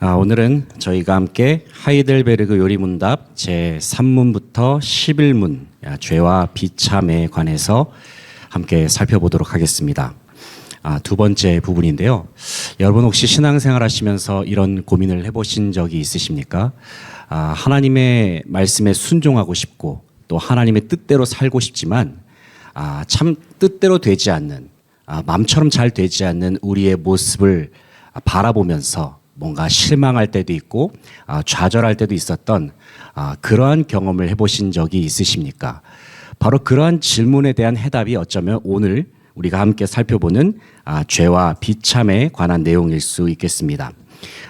오늘은 저희가 함께 하이델베르그 요리문답 제3문부터 11문 죄와 비참에 관해서 함께 살펴보도록 하겠습니다. 두 번째 부분인데요. 여러분 혹시 신앙생활 하시면서 이런 고민을 해보신 적이 있으십니까? 하나님의 말씀에 순종하고 싶고 또 하나님의 뜻대로 살고 싶지만 참 뜻대로 되지 않는 마음처럼 잘 되지 않는 우리의 모습을 바라보면서 뭔가 실망할 때도 있고 좌절할 때도 있었던 그러한 경험을 해보신 적이 있으십니까? 바로 그러한 질문에 대한 해답이 어쩌면 오늘 우리가 함께 살펴보는 죄와 비참에 관한 내용일 수 있겠습니다.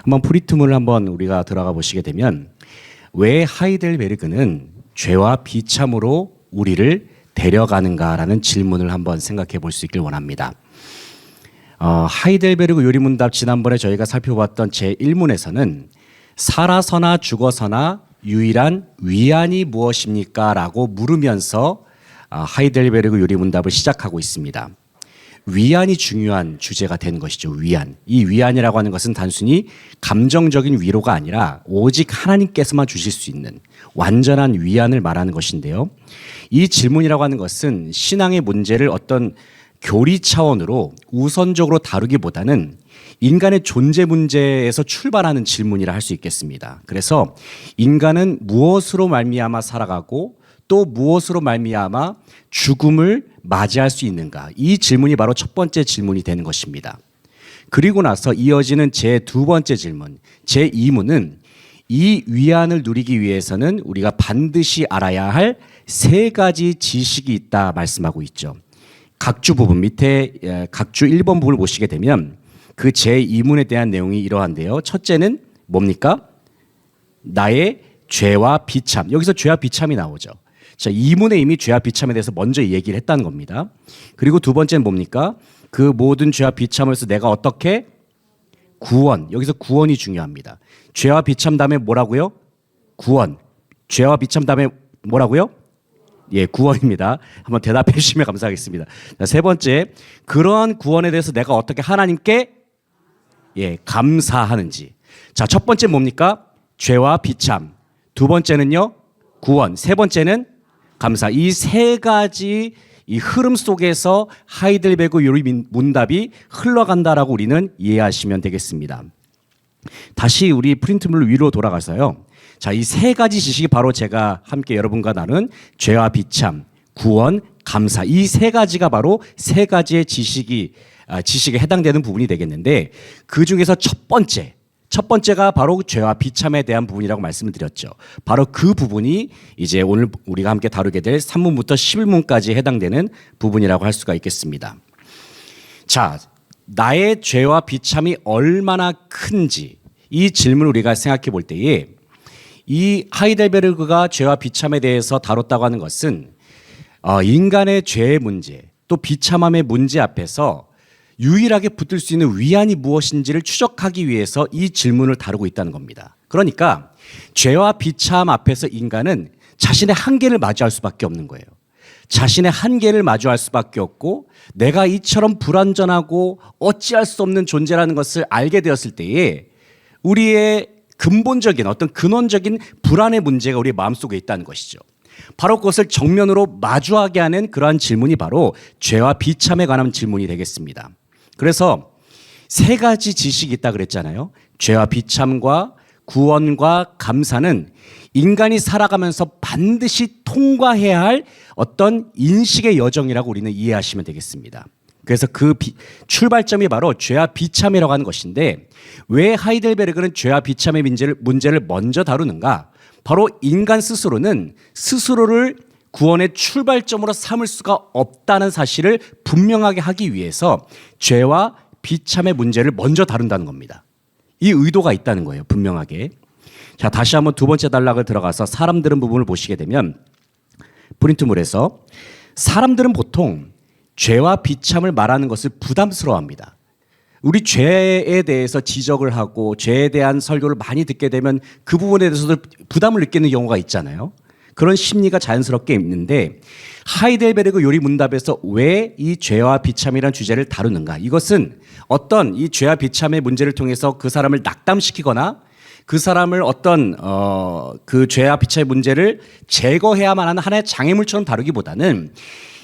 한번 프리트문을 한번 우리가 들어가 보시게 되면 왜 하이델베르그는 죄와 비참으로 우리를 데려가는가라는 질문을 한번 생각해 볼 수 있길 원합니다. 하이델베르그 요리문답 지난번에 저희가 살펴봤던 제1문에서는 살아서나 죽어서나 유일한 위안이 무엇입니까? 라고 물으면서 하이델베르그 요리문답을 시작하고 있습니다. 위안이 중요한 주제가 된 것이죠. 위안. 이 위안이라고 하는 것은 단순히 감정적인 위로가 아니라 오직 하나님께서만 주실 수 있는 완전한 위안을 말하는 것인데요. 이 질문이라고 하는 것은 신앙의 문제를 어떤 교리 차원으로 우선적으로 다루기보다는 인간의 존재 문제에서 출발하는 질문이라 할 수 있겠습니다. 그래서 인간은 무엇으로 말미암아 살아가고 또 무엇으로 말미암아 죽음을 맞이할 수 있는가? 이 질문이 바로 첫 번째 질문이 되는 것입니다. 그리고 나서 이어지는 제 두 번째 질문, 제 2문은 이 위안을 누리기 위해서는 우리가 반드시 알아야 할 세 가지 지식이 있다 말씀하고 있죠. 각주 부분 밑에 각주 1번 부분을 보시게 되면 그 제2문에 대한 내용이 이러한데요. 첫째는 뭡니까? 나의 죄와 비참. 여기서 죄와 비참이 나오죠. 자, 2문에 이미 죄와 비참에 대해서 먼저 얘기를 했다는 겁니다. 그리고 두 번째는 뭡니까? 그 모든 죄와 비참에서 내가 어떻게 구원. 여기서 구원이 중요합니다. 죄와 비참 다음에 뭐라고요? 구원. 죄와 비참 다음에 뭐라고요? 예, 구원입니다. 한번 대답해 주시면 감사하겠습니다. 자, 세 번째, 그러한 구원에 대해서 내가 어떻게 하나님께 감사하는지. 자, 첫 번째 뭡니까? 죄와 비참. 두 번째는요, 구원. 세 번째는 감사. 이 세 가지 이 흐름 속에서 하이델베르그 요리문답이 흘러간다라고 우리는 이해하시면 되겠습니다. 다시 우리 프린트물 위로 돌아가서요. 자, 이 세 가지 지식이 바로 제가 함께 여러분과 나눈 죄와 비참, 구원, 감사. 이 세 가지가 바로 세 가지의 지식에 해당되는 부분이 되겠는데 그 중에서 첫 번째가 바로 죄와 비참에 대한 부분이라고 말씀을 드렸죠. 바로 그 부분이 이제 오늘 우리가 함께 다루게 될 3문부터 11문까지 해당되는 부분이라고 할 수가 있겠습니다. 자, 나의 죄와 비참이 얼마나 큰지 이 질문을 우리가 생각해 볼 때에 이 하이델베르그가 죄와 비참에 대해서 다뤘다고 하는 것은 인간의 죄의 문제 또 비참함의 문제 앞에서 유일하게 붙들 수 있는 위안이 무엇인지를 추적하기 위해서 이 질문을 다루고 있다는 겁니다. 그러니까 죄와 비참 앞에서 인간은 자신의 한계를 마주할 수밖에 없는 거예요. 자신의 한계를 마주할 수밖에 없고 내가 이처럼 불완전하고 어찌할 수 없는 존재라는 것을 알게 되었을 때에 우리의 근본적인 어떤 근원적인 불안의 문제가 우리 마음속에 있다는 것이죠. 바로 그것을 정면으로 마주하게 하는 그러한 질문이 바로 죄와 비참에 관한 질문이 되겠습니다. 그래서 세 가지 지식이 있다 그랬잖아요. 죄와 비참과 구원과 감사는 인간이 살아가면서 반드시 통과해야 할 어떤 인식의 여정이라고 우리는 이해하시면 되겠습니다. 그래서 그 출발점이 바로 죄와 비참이라고 하는 것인데 왜 하이델베르그는 죄와 비참의 문제를 먼저 다루는가? 바로 인간 스스로는 스스로를 구원의 출발점으로 삼을 수가 없다는 사실을 분명하게 하기 위해서 죄와 비참의 문제를 먼저 다룬다는 겁니다. 이 의도가 있다는 거예요. 분명하게. 자, 다시 한번 두 번째 단락을 들어가서 사람들은 부분을 보시게 되면 프린트물에서 사람들은 보통 죄와 비참을 말하는 것을 부담스러워합니다. 우리 죄에 대해서 지적을 하고 죄에 대한 설교를 많이 듣게 되면 그 부분에 대해서도 부담을 느끼는 경우가 있잖아요. 그런 심리가 자연스럽게 있는데 하이델베르그 요리 문답에서 왜 이 죄와 비참이라는 주제를 다루는가? 이것은 어떤 이 죄와 비참의 문제를 통해서 그 사람을 낙담시키거나 그 사람을 어떤 그 죄와 비참의 문제를 제거해야만 하는 하나의 장애물처럼 다루기보다는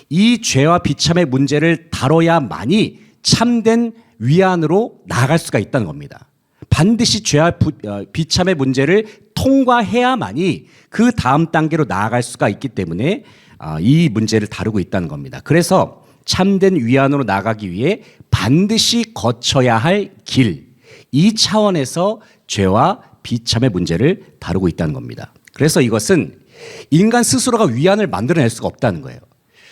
이 죄와 비참의 문제를 다뤄야만이 참된 위안으로 나아갈 수가 있다는 겁니다. 반드시 죄와 비참의 문제를 통과해야만이 그 다음 단계로 나아갈 수가 있기 때문에 이 문제를 다루고 있다는 겁니다. 그래서 참된 위안으로 나가기 위해 반드시 거쳐야 할 길, 이 차원에서 죄와 비참의 문제를 다루고 있다는 겁니다. 그래서 이것은 인간 스스로가 위안을 만들어낼 수가 없다는 거예요.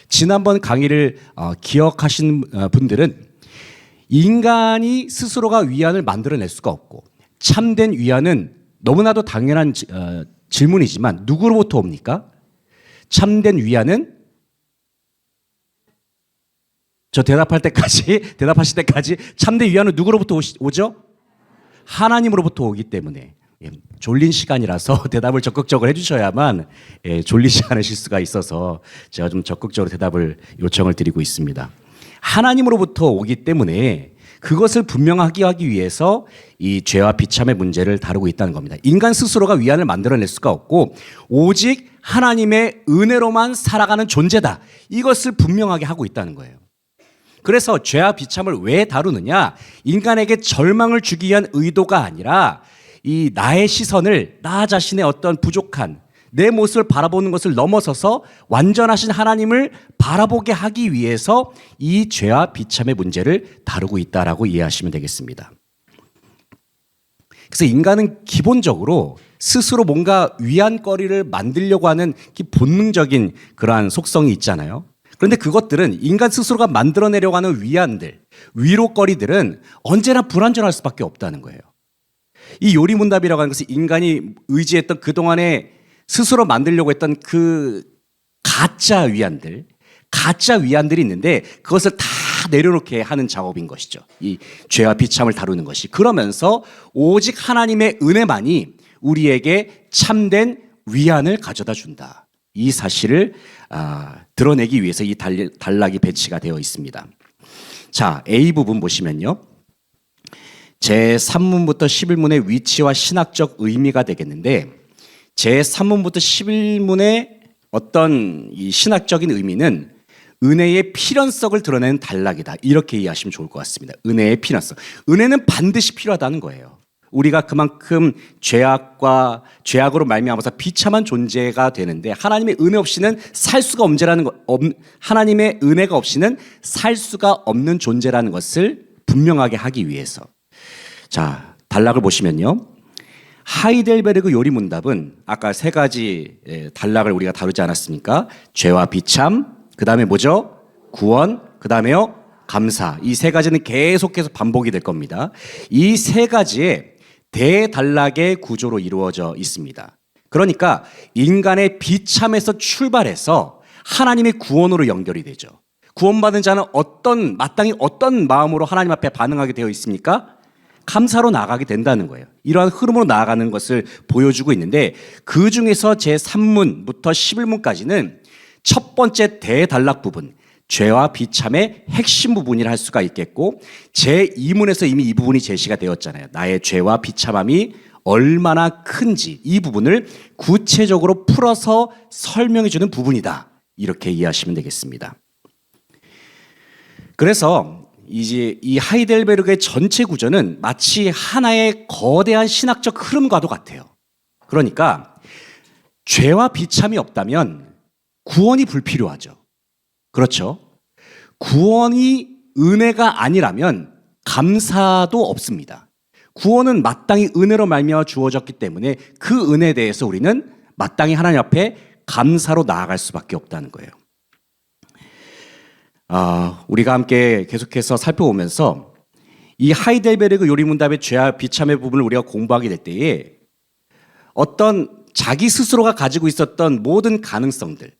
지난번 강의를 기억하신 분들은 인간이 스스로가 위안을 만들어낼 수가 없고 참된 위안은 너무나도 당연한 질문이지만 누구로부터 옵니까? 참된 위안은 저 대답하실 때까지 참된 위안은 누구로부터 오죠? 하나님으로부터 오기 때문에 졸린 시간이라서 대답을 적극적으로 해주셔야만 졸리지 않으실 수가 있어서 제가 좀 적극적으로 대답을 요청을 드리고 있습니다. 하나님으로부터 오기 때문에 그것을 분명하게 하기 위해서 이 죄와 비참의 문제를 다루고 있다는 겁니다. 인간 스스로가 위안을 만들어낼 수가 없고 오직 하나님의 은혜로만 살아가는 존재다. 이것을 분명하게 하고 있다는 거예요. 그래서 죄와 비참을 왜 다루느냐? 인간에게 절망을 주기 위한 의도가 아니라 이 나의 시선을 나 자신의 어떤 부족한 내 모습을 바라보는 것을 넘어서서 완전하신 하나님을 바라보게 하기 위해서 이 죄와 비참의 문제를 다루고 있다라고 이해하시면 되겠습니다. 그래서 인간은 기본적으로 스스로 뭔가 위안거리를 만들려고 하는 본능적인 그러한 속성이 있잖아요. 그런데 그것들은 인간 스스로가 만들어내려고 하는 위안들, 위로거리들은 언제나 불완전할 수밖에 없다는 거예요. 이 요리문답이라고 하는 것은 인간이 의지했던 그동안에 스스로 만들려고 했던 그 가짜 위안들이 있는데 그것을 다 내려놓게 하는 작업인 것이죠. 이 죄와 비참을 다루는 것이. 그러면서 오직 하나님의 은혜만이 우리에게 참된 위안을 가져다 준다. 이 사실을 드러내기 위해서 이 단락이 배치가 되어 있습니다. 자, A 부분 보시면요. 제3문부터 11문의 위치와 신학적 의미가 되겠는데 제3문부터 11문의 어떤 이 신학적인 의미는 은혜의 필연성을 드러내는 단락이다. 이렇게 이해하시면 좋을 것 같습니다. 은혜의 필연성. 은혜는 반드시 필요하다는 거예요. 우리가 그만큼 죄악으로 말미암아서 비참한 존재가 되는데 하나님의 은혜 없이는 살 수가 하나님의 은혜가 없이는 살 수가 없는 존재라는 것을 분명하게 하기 위해서. 자, 단락을 보시면요. 하이델베르그 요리문답은 아까 세 가지 단락을 우리가 다루지 않았습니까? 죄와 비참, 그 다음에 뭐죠? 구원, 그 다음에요 감사. 이 세 가지는 계속해서 반복이 될 겁니다. 이 세 가지의 대단락의 구조로 이루어져 있습니다. 그러니까 인간의 비참에서 출발해서 하나님의 구원으로 연결이 되죠. 구원받은 자는 마땅히 어떤 마음으로 하나님 앞에 반응하게 되어 있습니까? 감사로 나아가게 된다는 거예요. 이러한 흐름으로 나아가는 것을 보여주고 있는데 그 중에서 제3문부터 11문까지는 첫 번째 대단락 부분, 죄와 비참의 핵심 부분이라 할 수가 있겠고 제2문에서 이미 이 부분이 제시가 되었잖아요. 나의 죄와 비참함이 얼마나 큰지 이 부분을 구체적으로 풀어서 설명해 주는 부분이다. 이렇게 이해하시면 되겠습니다. 그래서 이제 이 하이델베르그의 전체 구조는 마치 하나의 거대한 신학적 흐름과도 같아요. 그러니까 죄와 비참이 없다면 구원이 불필요하죠. 그렇죠? 구원이 은혜가 아니라면 감사도 없습니다. 구원은 마땅히 은혜로 말미암아 주어졌기 때문에 그 은혜에 대해서 우리는 마땅히 하나님 앞에 감사로 나아갈 수밖에 없다는 거예요. 우리가 함께 계속해서 살펴보면서 이 하이델베르그 요리문답의 죄와 비참의 부분을 우리가 공부하게 될 때에 어떤 자기 스스로가 가지고 있었던 모든 가능성들,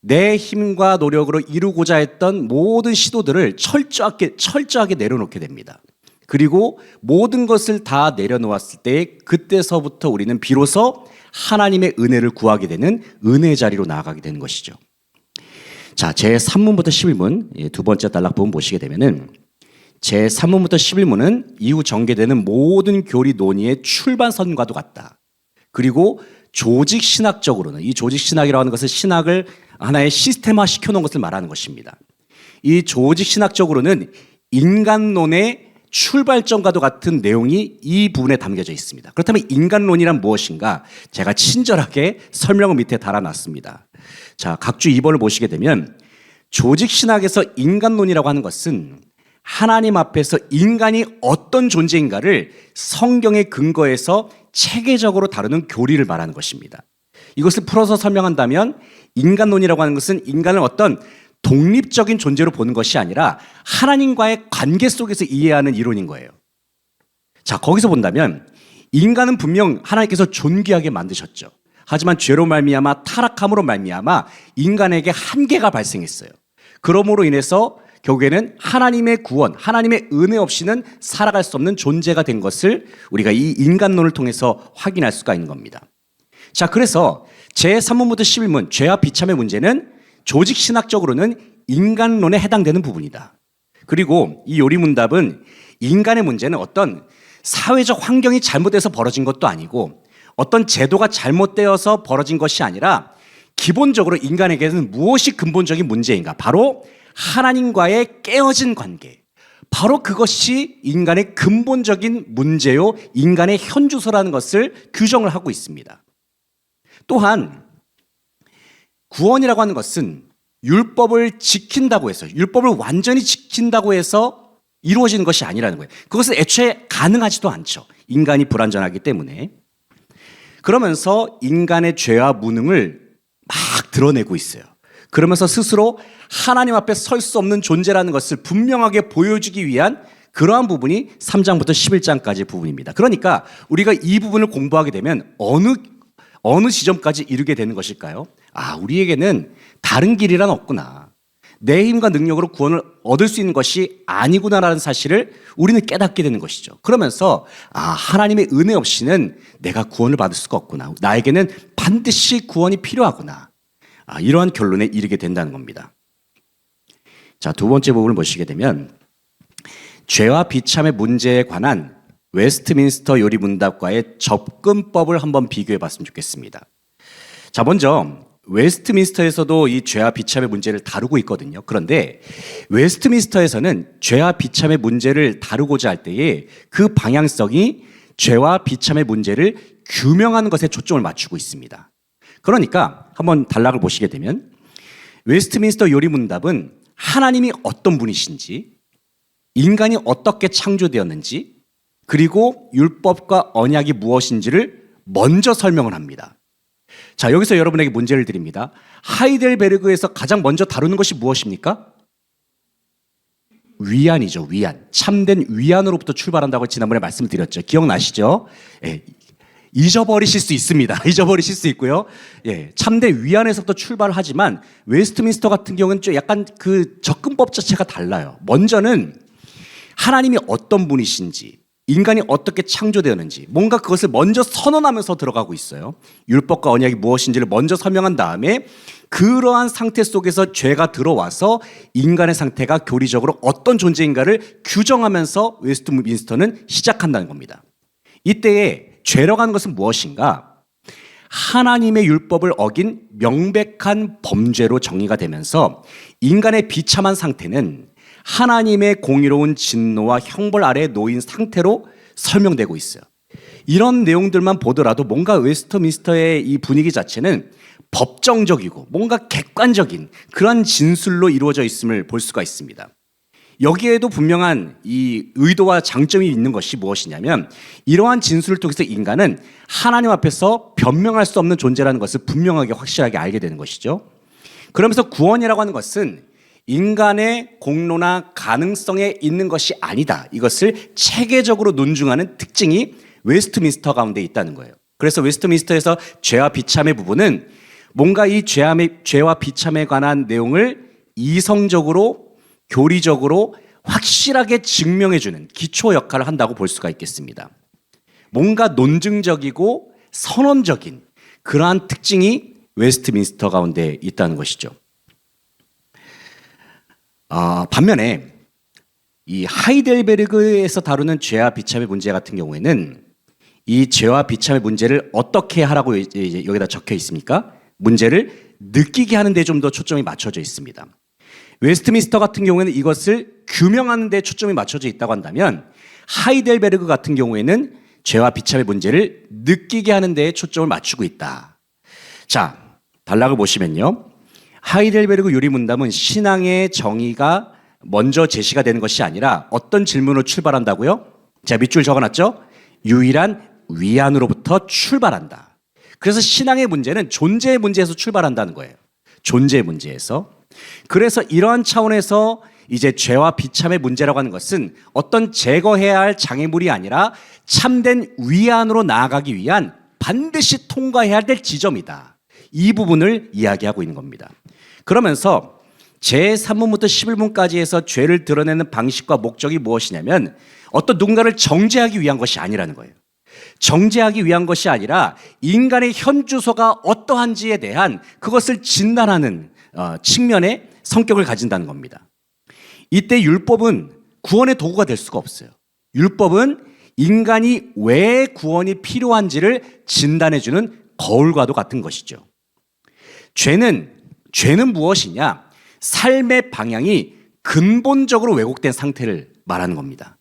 내 힘과 노력으로 이루고자 했던 모든 시도들을 철저하게 내려놓게 됩니다. 그리고 모든 것을 다 내려놓았을 때 그때서부터 우리는 비로소 하나님의 은혜를 구하게 되는 은혜의 자리로 나아가게 되는 것이죠. 자, 제3문부터 11문 두 번째 단락 부분 보시게 되면은 제3문부터 11문은 이후 전개되는 모든 교리 논의의 출발선과도 같다. 그리고 조직 신학적으로는 이 조직 신학이라고 하는 것은 신학을 하나의 시스템화 시켜놓은 것을 말하는 것입니다. 이 조직 신학적으로는 인간론의 출발점과도 같은 내용이 이 부분에 담겨져 있습니다. 그렇다면 인간론이란 무엇인가? 제가 친절하게 설명을 밑에 달아놨습니다. 자, 각주 2번을 보시게 되면 조직 신학에서 인간론이라고 하는 것은 하나님 앞에서 인간이 어떤 존재인가를 성경의 근거에서 체계적으로 다루는 교리를 말하는 것입니다. 이것을 풀어서 설명한다면 인간론이라고 하는 것은 인간을 어떤 독립적인 존재로 보는 것이 아니라 하나님과의 관계 속에서 이해하는 이론인 거예요. 자, 거기서 본다면 인간은 분명 하나님께서 존귀하게 만드셨죠. 하지만 죄로 말미암아 타락함으로 말미암아 인간에게 한계가 발생했어요. 그러므로 인해서 결국에는 하나님의 구원, 하나님의 은혜 없이는 살아갈 수 없는 존재가 된 것을 우리가 이 인간론을 통해서 확인할 수가 있는 겁니다. 자, 그래서 제3문부터 11문 죄와 비참의 문제는 조직 신학적으로는 인간론에 해당되는 부분이다. 그리고 이 요리문답은 인간의 문제는 어떤 사회적 환경이 잘못돼서 벌어진 것도 아니고 어떤 제도가 잘못되어서 벌어진 것이 아니라 기본적으로 인간에게는 무엇이 근본적인 문제인가? 바로 하나님과의 깨어진 관계. 바로 그것이 인간의 근본적인 문제요, 인간의 현주소라는 것을 규정을 하고 있습니다. 또한 구원이라고 하는 것은 율법을 지킨다고 해서, 율법을 완전히 지킨다고 해서 이루어지는 것이 아니라는 거예요. 그것은 애초에 가능하지도 않죠. 인간이 불완전하기 때문에. 그러면서 인간의 죄와 무능을 막 드러내고 있어요. 그러면서 스스로 하나님 앞에 설 수 없는 존재라는 것을 분명하게 보여주기 위한 그러한 부분이 3장부터 11장까지 부분입니다. 그러니까 우리가 이 부분을 공부하게 되면 어느 지점까지 이르게 되는 것일까요? 아, 우리에게는 다른 길이란 없구나. 내 힘과 능력으로 구원을 얻을 수 있는 것이 아니구나라는 사실을 우리는 깨닫게 되는 것이죠. 그러면서 하나님의 은혜 없이는 내가 구원을 받을 수가 없구나. 나에게는 반드시 구원이 필요하구나. 이러한 결론에 이르게 된다는 겁니다. 자, 두 번째 부분을 보시게 되면 죄와 비참의 문제에 관한 웨스트민스터 요리문답과의 접근법을 한번 비교해 봤으면 좋겠습니다. 자, 먼저 웨스트민스터에서도 이 죄와 비참의 문제를 다루고 있거든요. 그런데 웨스트민스터에서는 죄와 비참의 문제를 다루고자 할 때에 그 방향성이 죄와 비참의 문제를 규명하는 것에 초점을 맞추고 있습니다. 그러니까 한번 단락을 보시게 되면 웨스트민스터 요리문답은 하나님이 어떤 분이신지, 인간이 어떻게 창조되었는지, 그리고 율법과 언약이 무엇인지를 먼저 설명을 합니다. 자, 여기서 여러분에게 문제를 드립니다. 하이델베르그에서 가장 먼저 다루는 것이 무엇입니까? 위안이죠, 위안. 참된 위안으로부터 출발한다고 지난번에 말씀드렸죠. 기억나시죠? 예, 잊어버리실 수 있습니다. 잊어버리실 수 있고요. 예, 참된 위안에서부터 출발하지만 웨스트민스터 같은 경우는 좀 약간 그 접근법 자체가 달라요. 먼저는 하나님이 어떤 분이신지, 인간이 어떻게 창조되었는지 뭔가 그것을 먼저 선언하면서 들어가고 있어요. 율법과 언약이 무엇인지를 먼저 설명한 다음에 그러한 상태 속에서 죄가 들어와서 인간의 상태가 교리적으로 어떤 존재인가를 규정하면서 웨스트민스터는 시작한다는 겁니다. 이때에 죄라고 하는 것은 무엇인가? 하나님의 율법을 어긴 명백한 범죄로 정의가 되면서 인간의 비참한 상태는 하나님의 공의로운 진노와 형벌 아래에 놓인 상태로 설명되고 있어요. 이런 내용들만 보더라도 뭔가 웨스트민스터의 이 분위기 자체는 법정적이고 뭔가 객관적인 그런 진술로 이루어져 있음을 볼 수가 있습니다. 여기에도 분명한 이 의도와 장점이 있는 것이 무엇이냐면 이러한 진술을 통해서 인간은 하나님 앞에서 변명할 수 없는 존재라는 것을 분명하게 확실하게 알게 되는 것이죠. 그러면서 구원이라고 하는 것은 인간의 공로나 가능성에 있는 것이 아니다. 이것을 체계적으로 논증하는 특징이 웨스트민스터 가운데 있다는 거예요. 그래서 웨스트민스터에서 죄와 비참의 부분은 뭔가 이 죄와 비참에 관한 내용을 이성적으로 교리적으로 확실하게 증명해주는 기초 역할을 한다고 볼 수가 있겠습니다. 뭔가 논증적이고 선언적인 그러한 특징이 웨스트민스터 가운데 있다는 것이죠. 반면에 이 하이델베르그에서 다루는 죄와 비참의 문제 같은 경우에는 이 죄와 비참의 문제를 어떻게 하라고 이제 여기다 적혀 있습니까? 문제를 느끼게 하는 데 좀 더 초점이 맞춰져 있습니다. 웨스트민스터 같은 경우에는 이것을 규명하는 데 초점이 맞춰져 있다고 한다면 하이델베르그 같은 경우에는 죄와 비참의 문제를 느끼게 하는 데에 초점을 맞추고 있다. 자, 단락을 보시면요. 하이델베르그 요리문답은 신앙의 정의가 먼저 제시가 되는 것이 아니라 어떤 질문으로 출발한다고요? 자, 밑줄 적어놨죠? 유일한 위안으로부터 출발한다. 그래서 신앙의 문제는 존재의 문제에서 출발한다는 거예요. 존재의 문제에서. 그래서 이러한 차원에서 이제 죄와 비참의 문제라고 하는 것은 어떤 제거해야 할 장애물이 아니라 참된 위안으로 나아가기 위한 반드시 통과해야 될 지점이다. 이 부분을 이야기하고 있는 겁니다. 그러면서 제3문부터 11문까지 해서 죄를 드러내는 방식과 목적이 무엇이냐면 어떤 누군가를 정죄하기 위한 것이 아니라는 거예요. 정죄하기 위한 것이 아니라 인간의 현주소가 어떠한지에 대한 그것을 진단하는 측면의 성격을 가진다는 겁니다. 이때 율법은 구원의 도구가 될 수가 없어요. 율법은 인간이 왜 구원이 필요한지를 진단해주는 거울과도 같은 것이죠. 죄는 무엇이냐? 삶의 방향이 근본적으로 왜곡된 상태를 말하는 겁니다.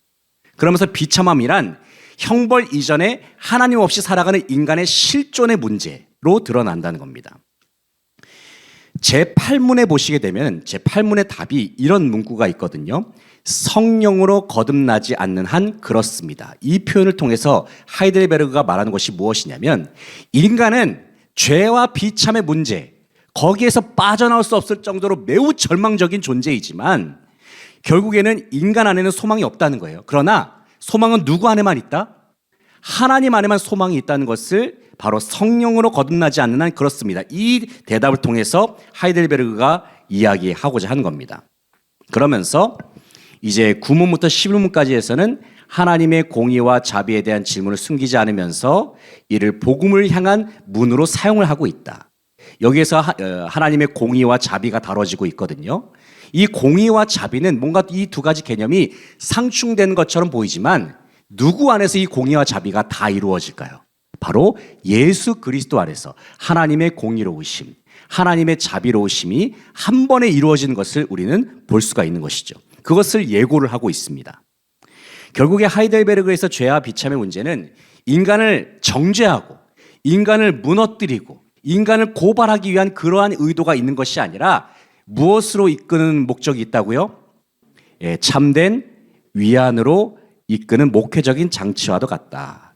그러면서 비참함이란 형벌 이전에 하나님 없이 살아가는 인간의 실존의 문제로 드러난다는 겁니다. 제8문에 보시게 되면 제8문의 답이 이런 문구가 있거든요. 성령으로 거듭나지 않는 한 그렇습니다. 이 표현을 통해서 하이델베르그가 말하는 것이 무엇이냐면 인간은 죄와 비참의 문제, 거기에서 빠져나올 수 없을 정도로 매우 절망적인 존재이지만 결국에는 인간 안에는 소망이 없다는 거예요. 그러나 소망은 누구 안에만 있다? 하나님 안에만 소망이 있다는 것을 바로 성령으로 거듭나지 않는 한 그렇습니다. 이 대답을 통해서 하이델베르그가 이야기하고자 하는 겁니다. 그러면서 이제 9문부터 11문까지 해서는 하나님의 공의와 자비에 대한 질문을 숨기지 않으면서 이를 복음을 향한 문으로 사용을 하고 있다. 여기에서 하나님의 공의와 자비가 다뤄지고 있거든요. 이 공의와 자비는 뭔가 이 두 가지 개념이 상충된 것처럼 보이지만 누구 안에서 이 공의와 자비가 다 이루어질까요? 바로 예수 그리스도 안에서 하나님의 공의로우심, 하나님의 자비로우심이 한 번에 이루어지는 것을 우리는 볼 수가 있는 것이죠. 그것을 예고를 하고 있습니다. 결국에 하이델베르그에서 죄와 비참의 문제는 인간을 정죄하고 인간을 무너뜨리고 인간을 고발하기 위한 그러한 의도가 있는 것이 아니라 무엇으로 이끄는 목적이 있다고요? 참된 위안으로 이끄는 목회적인 장치와도 같다.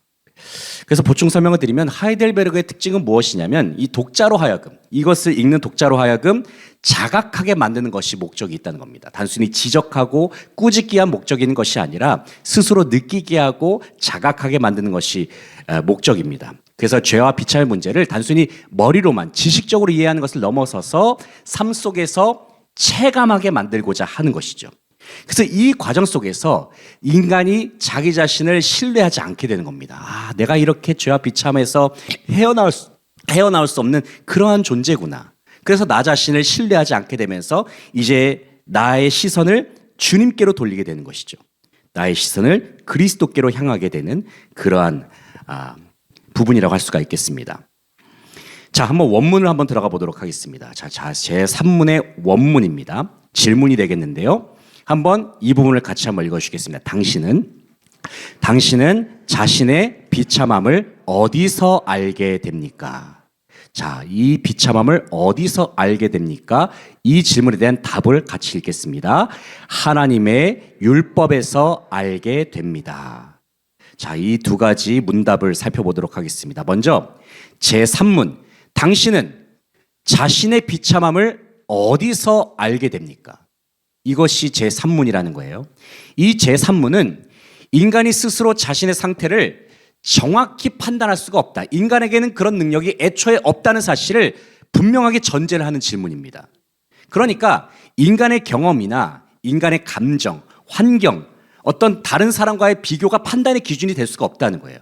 그래서 보충 설명을 드리면 하이델베르그의 특징은 무엇이냐면 이 독자로 하여금, 이것을 읽는 독자로 하여금 자각하게 만드는 것이 목적이 있다는 겁니다. 단순히 지적하고 꾸짖기 위한 목적이 있는 것이 아니라 스스로 느끼게 하고 자각하게 만드는 것이 목적입니다. 그래서 죄와 비참의 문제를 단순히 머리로만 지식적으로 이해하는 것을 넘어서서 삶 속에서 체감하게 만들고자 하는 것이죠. 그래서 이 과정 속에서 인간이 자기 자신을 신뢰하지 않게 되는 겁니다. 내가 이렇게 죄와 비참해서 헤어나올 수 없는 그러한 존재구나. 그래서 나 자신을 신뢰하지 않게 되면서 이제 나의 시선을 주님께로 돌리게 되는 것이죠. 나의 시선을 그리스도께로 향하게 되는 그러한 부분이라고 할 수가 있겠습니다. 자, 한번 원문을 한번 들어가 보도록 하겠습니다. 자, 제3문의 원문입니다. 질문이 되겠는데요. 한번 이 부분을 같이 한번 읽어주시겠습니다. 당신은 자신의 비참함을 어디서 알게 됩니까? 자, 이 비참함을 어디서 알게 됩니까? 이 질문에 대한 답을 같이 읽겠습니다. 하나님의 율법에서 알게 됩니다. 자, 이 두 가지 문답을 살펴보도록 하겠습니다. 먼저 제3문, 당신은 자신의 비참함을 어디서 알게 됩니까? 이것이 제3문이라는 거예요. 이 제3문은 인간이 스스로 자신의 상태를 정확히 판단할 수가 없다. 인간에게는 그런 능력이 애초에 없다는 사실을 분명하게 전제를 하는 질문입니다. 그러니까 인간의 경험이나 인간의 감정, 환경, 어떤 다른 사람과의 비교가 판단의 기준이 될 수가 없다는 거예요.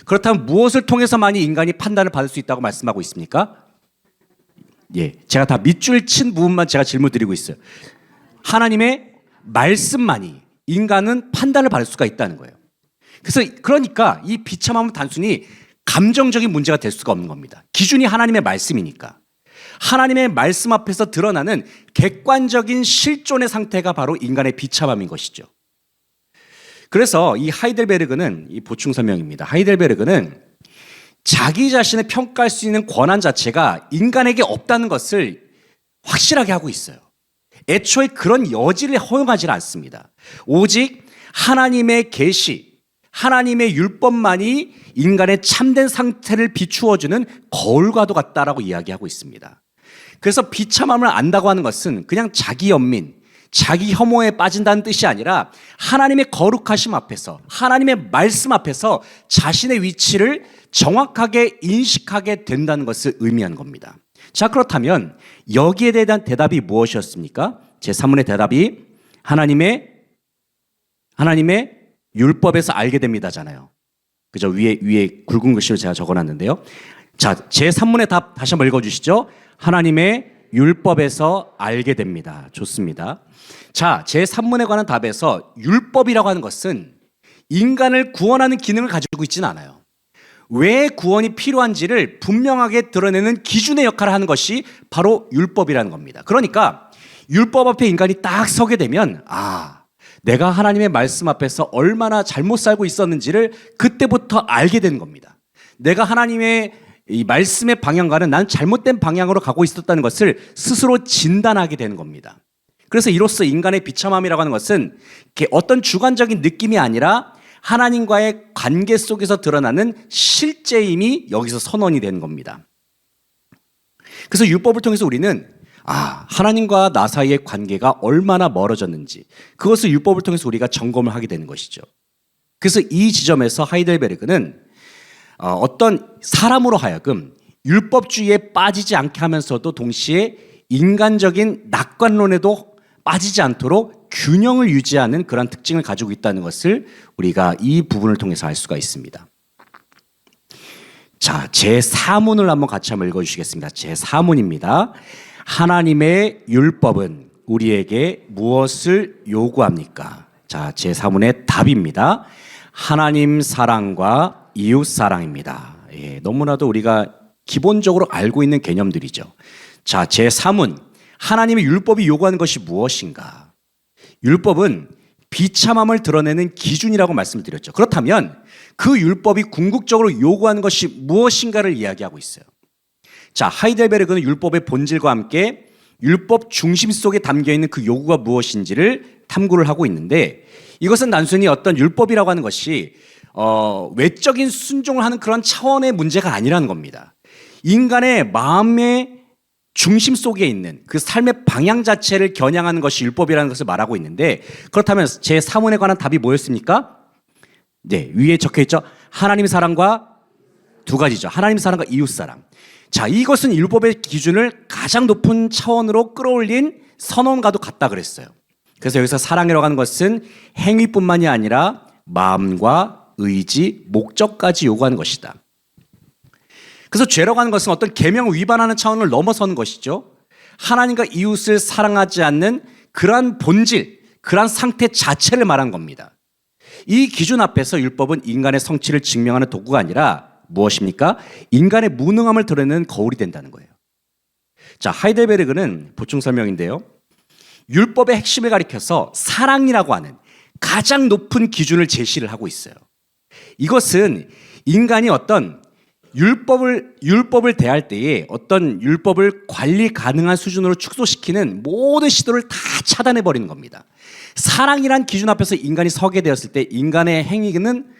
그렇다면 무엇을 통해서만이 인간이 판단을 받을 수 있다고 말씀하고 있습니까? 예, 제가 다 밑줄 친 부분만 제가 질문 드리고 있어요. 하나님의 말씀만이 인간은 판단을 받을 수가 있다는 거예요. 그러니까 이 비참함은 단순히 감정적인 문제가 될 수가 없는 겁니다. 기준이 하나님의 말씀이니까. 하나님의 말씀 앞에서 드러나는 객관적인 실존의 상태가 바로 인간의 비참함인 것이죠. 그래서 이 하이델베르그는 이 보충 설명입니다. 하이델베르그는 자기 자신을 평가할 수 있는 권한 자체가 인간에게 없다는 것을 확실하게 하고 있어요. 애초에 그런 여지를 허용하지 않습니다. 오직 하나님의 계시, 하나님의 율법만이 인간의 참된 상태를 비추어주는 거울과도 같다라고 이야기하고 있습니다. 그래서 비참함을 안다고 하는 것은 그냥 자기 연민, 자기 혐오에 빠진다는 뜻이 아니라 하나님의 거룩하심 앞에서, 하나님의 말씀 앞에서 자신의 위치를 정확하게 인식하게 된다는 것을 의미하는 겁니다. 자, 그렇다면 여기에 대한 대답이 무엇이었습니까? 제3문의 대답이 하나님의 율법에서 알게 됩니다잖아요. 그죠? 위에 굵은 글씨로 제가 적어놨는데요. 자, 제3문의 답 다시 한번 읽어주시죠. 하나님의 율법에서 알게 됩니다. 좋습니다. 자, 제3문에 관한 답에서 율법이라고 하는 것은 인간을 구원하는 기능을 가지고 있지는 않아요. 왜 구원이 필요한지를 분명하게 드러내는 기준의 역할을 하는 것이 바로 율법이라는 겁니다. 그러니까 율법 앞에 인간이 딱 서게 되면 내가 하나님의 말씀 앞에서 얼마나 잘못 살고 있었는지를 그때부터 알게 되는 겁니다. 내가 하나님의 이 말씀의 방향과는 난 잘못된 방향으로 가고 있었다는 것을 스스로 진단하게 되는 겁니다. 그래서 이로써 인간의 비참함이라고 하는 것은 어떤 주관적인 느낌이 아니라 하나님과의 관계 속에서 드러나는 실제임이 여기서 선언이 되는 겁니다. 그래서 율법을 통해서 우리는 하나님과 나 사이의 관계가 얼마나 멀어졌는지 그것을 율법을 통해서 우리가 점검을 하게 되는 것이죠. 그래서 이 지점에서 하이델베르그는 어떤 사람으로 하여금 율법주의에 빠지지 않게 하면서도 동시에 인간적인 낙관론에도 빠지지 않도록 균형을 유지하는 그런 특징을 가지고 있다는 것을 우리가 이 부분을 통해서 알 수가 있습니다. 자, 제4문을 한번 같이 한번 읽어주시겠습니다. 제4문입니다. 하나님의 율법은 우리에게 무엇을 요구합니까? 자, 제4문의 답입니다. 하나님 사랑과 이웃 사랑입니다. 너무나도 우리가 기본적으로 알고 있는 개념들이죠. 자, 제3문. 하나님의 율법이 요구하는 것이 무엇인가? 율법은 비참함을 드러내는 기준이라고 말씀을 드렸죠. 그렇다면 그 율법이 궁극적으로 요구하는 것이 무엇인가를 이야기하고 있어요. 자, 하이델베르그는 율법의 본질과 함께 율법 중심 속에 담겨있는 그 요구가 무엇인지를 탐구를 하고 있는데 이것은 단순히 어떤 율법이라고 하는 것이 외적인 순종을 하는 그런 차원의 문제가 아니라는 겁니다. 인간의 마음의 중심 속에 있는 그 삶의 방향 자체를 겨냥하는 것이 율법이라는 것을 말하고 있는데 그렇다면 제3원에 관한 답이 뭐였습니까? 네, 위에 적혀있죠. 하나님의 사랑과 두 가지죠. 하나님의 사랑과 이웃 사랑. 자, 이것은 율법의 기준을 가장 높은 차원으로 끌어올린 선언과도 같다 그랬어요. 그래서 여기서 사랑이라고 하는 것은 행위뿐만이 아니라 마음과 의지, 목적까지 요구하는 것이다. 그래서 죄라고 하는 것은 어떤 계명을 위반하는 차원을 넘어서는 것이죠. 하나님과 이웃을 사랑하지 않는 그러한 본질, 그러한 상태 자체를 말한 겁니다. 이 기준 앞에서 율법은 인간의 성취를 증명하는 도구가 아니라 무엇입니까? 인간의 무능함을 드러내는 거울이 된다는 거예요. 자, 하이델베르그는 보충 설명인데요. 율법의 핵심을 가리켜서 사랑이라고 하는 가장 높은 기준을 제시를 하고 있어요. 이것은 인간이 어떤 율법을 대할 때에 어떤 율법을 관리 가능한 수준으로 축소시키는 모든 시도를 다 차단해 버리는 겁니다. 사랑이란 기준 앞에서 인간이 서게 되었을 때 인간의 행위는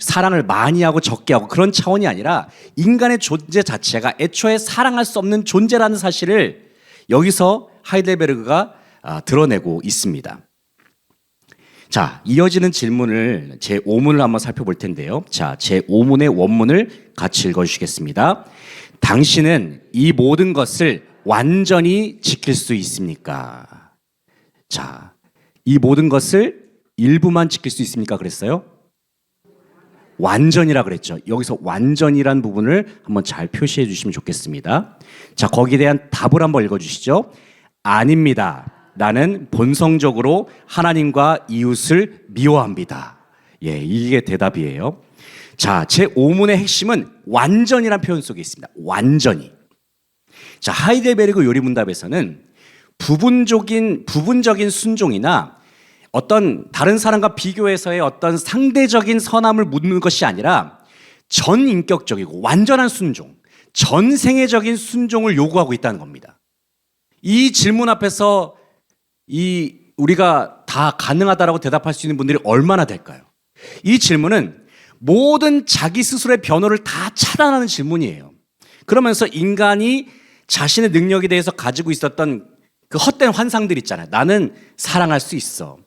사랑을 많이 하고 적게 하고 그런 차원이 아니라 인간의 존재 자체가 애초에 사랑할 수 없는 존재라는 사실을 여기서 하이델베르그가 드러내고 있습니다. 자, 이어지는 질문을 제5문을 한번 살펴볼 텐데요. 자, 제5문의 원문을 같이 읽어주시겠습니다. 당신은 이 모든 것을 완전히 지킬 수 있습니까? 자, 이 모든 것을 일부만 지킬 수 있습니까? 그랬어요? 완전이라 그랬죠. 여기서 완전이란 부분을 한번 잘 표시해 주시면 좋겠습니다. 자, 거기에 대한 답을 한번 읽어 주시죠. 아닙니다. 나는 본성적으로 하나님과 이웃을 미워합니다. 예, 이게 대답이에요. 자, 제 5문의 핵심은 완전이란 표현 속에 있습니다. 완전히. 자, 하이델베르그 요리문답에서는 부분적인 순종이나 어떤 다른 사람과 비교해서의 어떤 상대적인 선함을 묻는 것이 아니라 전인격적이고 완전한 순종, 전생애적인 순종을 요구하고 있다는 겁니다. 이 질문 앞에서 우리가 다 가능하다라고 대답할 수 있는 분들이 얼마나 될까요? 이 질문은 모든 자기 스스로의 변호를 다 차단하는 질문이에요. 그러면서 인간이 자신의 능력에 대해서 가지고 있었던 그 헛된 환상들 있잖아요. 나는 사랑할 수 있어.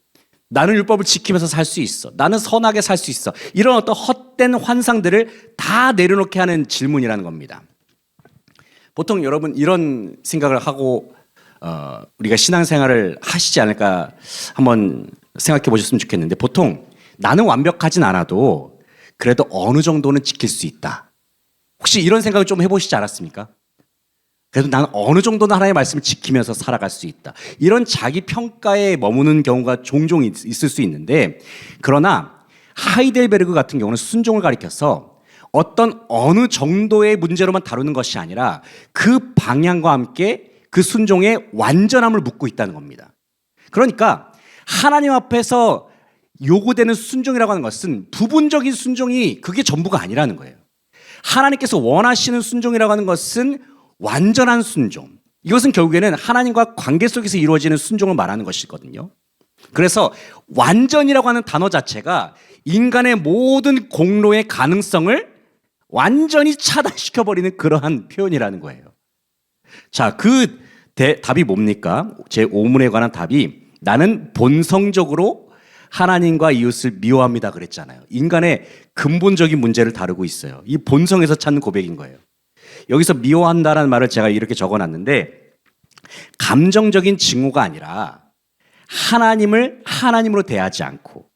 나는 율법을 지키면서 살 수 있어. 나는 선하게 살 수 있어. 이런 어떤 헛된 환상들을 다 내려놓게 하는 질문이라는 겁니다. 보통 여러분 이런 생각을 하고 우리가 신앙생활을 하시지 않을까 한번 생각해 보셨으면 좋겠는데, 보통 나는 완벽하진 않아도 그래도 어느 정도는 지킬 수 있다. 혹시 이런 생각을 좀 해보시지 않았습니까? 그래도 나는 어느 정도는 하나님의 말씀을 지키면서 살아갈 수 있다. 이런 자기 평가에 머무는 경우가 종종 있을 수 있는데, 그러나 하이델베르그 같은 경우는 순종을 가리켜서 어느 정도의 문제로만 다루는 것이 아니라 그 방향과 함께 그 순종의 완전함을 묻고 있다는 겁니다. 그러니까 하나님 앞에서 요구되는 순종이라고 하는 것은 부분적인 순종이 그게 전부가 아니라는 거예요. 하나님께서 원하시는 순종이라고 하는 것은 완전한 순종. 이것은 결국에는 하나님과 관계 속에서 이루어지는 순종을 말하는 것이거든요. 그래서 완전이라고 하는 단어 자체가 인간의 모든 공로의 가능성을 완전히 차단시켜버리는 그러한 표현이라는 거예요. 자, 그 답이 뭡니까? 제 5문에 관한 답이 나는 본성적으로 하나님과 이웃을 미워합니다 그랬잖아요. 인간의 근본적인 문제를 다루고 있어요. 이 본성에서 찾는 고백인 거예요. 여기서 미워한다라는 말을 제가 이렇게 적어놨는데, 감정적인 징후가 아니라 하나님을 하나님으로 대하지 않고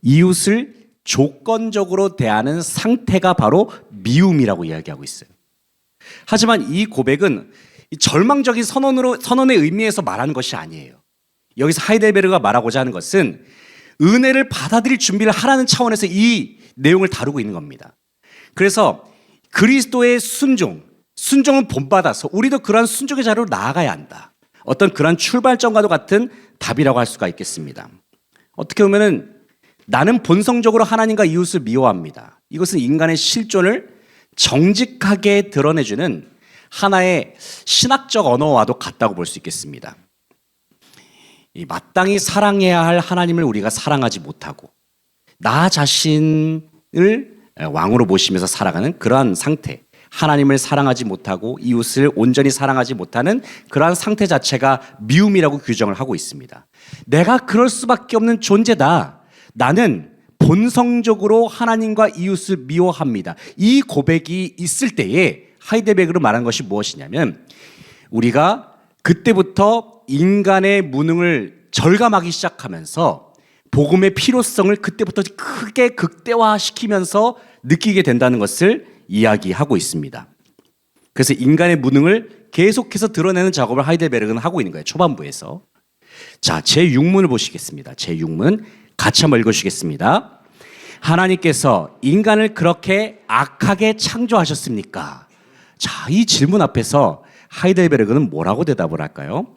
이웃을 조건적으로 대하는 상태가 바로 미움이라고 이야기하고 있어요. 하지만 이 고백은 절망적인 선언의 의미에서 말하는 것이 아니에요. 여기서 하이델베르가 말하고자 하는 것은 은혜를 받아들일 준비를 하라는 차원에서 이 내용을 다루고 있는 겁니다. 그래서 그리스도의 순종은 본받아서 우리도 그러한 순종의 자리로 나아가야 한다. 어떤 그러한 출발점과도 같은 답이라고 할 수가 있겠습니다. 어떻게 보면은 나는 본성적으로 하나님과 이웃을 미워합니다. 이것은 인간의 실존을 정직하게 드러내주는 하나의 신학적 언어와도 같다고 볼 수 있겠습니다. 마땅히 사랑해야 할 하나님을 우리가 사랑하지 못하고 나 자신을 왕으로 모시면서 살아가는 그러한 상태, 하나님을 사랑하지 못하고 이웃을 온전히 사랑하지 못하는 그러한 상태 자체가 미움이라고 규정을 하고 있습니다. 내가 그럴 수밖에 없는 존재다. 나는 본성적으로 하나님과 이웃을 미워합니다. 이 고백이 있을 때에 하이델베르그로 말한 것이 무엇이냐면, 우리가 그때부터 인간의 무능을 절감하기 시작하면서 복음의 필요성을 그때부터 크게 극대화시키면서 느끼게 된다는 것을 이야기하고 있습니다. 그래서 인간의 무능을 계속해서 드러내는 작업을 하이델베르그는 하고 있는 거예요. 초반부에서. 자, 제6문을 보시겠습니다. 제6문 같이 한번 읽어주시겠습니다. 하나님께서 인간을 그렇게 악하게 창조하셨습니까? 자, 이 질문 앞에서 하이델베르그는 뭐라고 대답을 할까요?